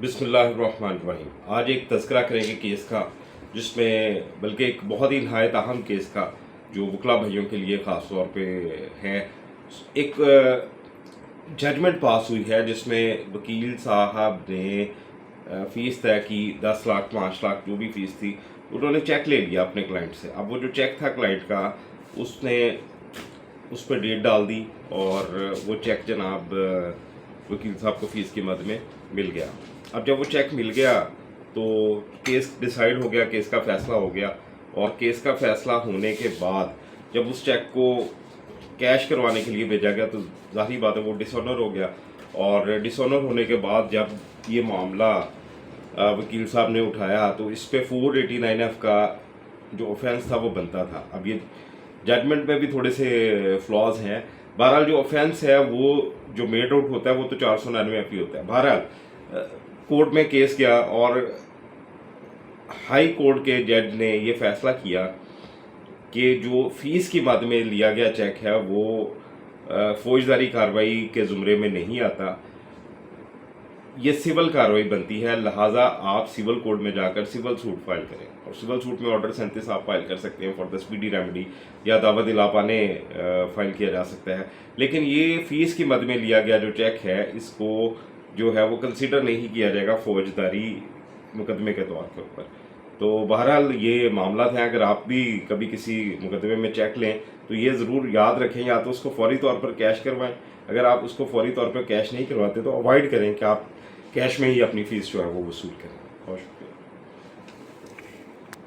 बिस्मिल्लाहिर्रहमानिर्रहीम। आज एक तज़किरा करेंगे केस का, जिसमें बल्कि एक बहुत ही नहायत अहम केस का, जो वकला भाइयों के लिए ख़ास तौर पे है। एक जजमेंट पास हुई है जिसमें वकील साहब ने फ़ीस तय की 10 लाख 5 लाख जो भी फ़ीस थी। उन्होंने चेक ले लिया अपने क्लाइंट से। अब वो जो चेक था क्लाइंट का, उसने उस पर डेट डाल दी और वो चेक जनाब वकील साहब को फ़ीस की मद में मिल गया। अब जब वो चेक मिल गया तो केस डिसाइड हो गया, केस का फ़ैसला हो गया। और केस का फ़ैसला होने के बाद जब उस चेक को कैश करवाने के लिए भेजा गया तो ज़ाहिर बात है वो डिसऑनर हो गया। और डिसऑनर होने के बाद जब ये मामला वकील साहब ने उठाया तो इस पे 489F का जो ऑफेंस था वो बनता था। अब ये जजमेंट में भी थोड़े से फ्लॉज हैं। बहरहाल जो ऑफेंस है वो जो मेड आउट होता है वो तो 499F ही होता है। बहरहाल कोर्ट में केस गया और हाई कोर्ट के जज ने ये फैसला किया कि जो फीस की मद में लिया गया चेक है वो फौजदारी कार्रवाई के ज़ुमरे में नहीं आता, ये सिविल कार्रवाई बनती है। लिहाजा आप सिविल कोर्ट में जाकर सिविल सूट फाइल करें और सिविल सूट में ऑर्डर 37 आप फाइल कर सकते हैं फॉर द स्पीडी रेमेडी, या दावा दिलापाने फाइल किया जा सकता है। लेकिन ये फ़ीस की मद में लिया गया जो चेक है, इसको जो है वो कंसीडर नहीं किया जाएगा फौजदारी मुकदमे के तौर के ऊपर। तो बहरहाल ये मामला है। अगर आप भी कभी किसी मुकदमे में चेक लें तो ये ज़रूर याद रखें, या तो उसको फौरी तौर पर कैश करवाएं। अगर आप उसको फौरी तौर पर कैश नहीं करवाते तो अवॉइड करें कि आप कैश में ही अपनी फ़ीस जो है वो वसूल करें। और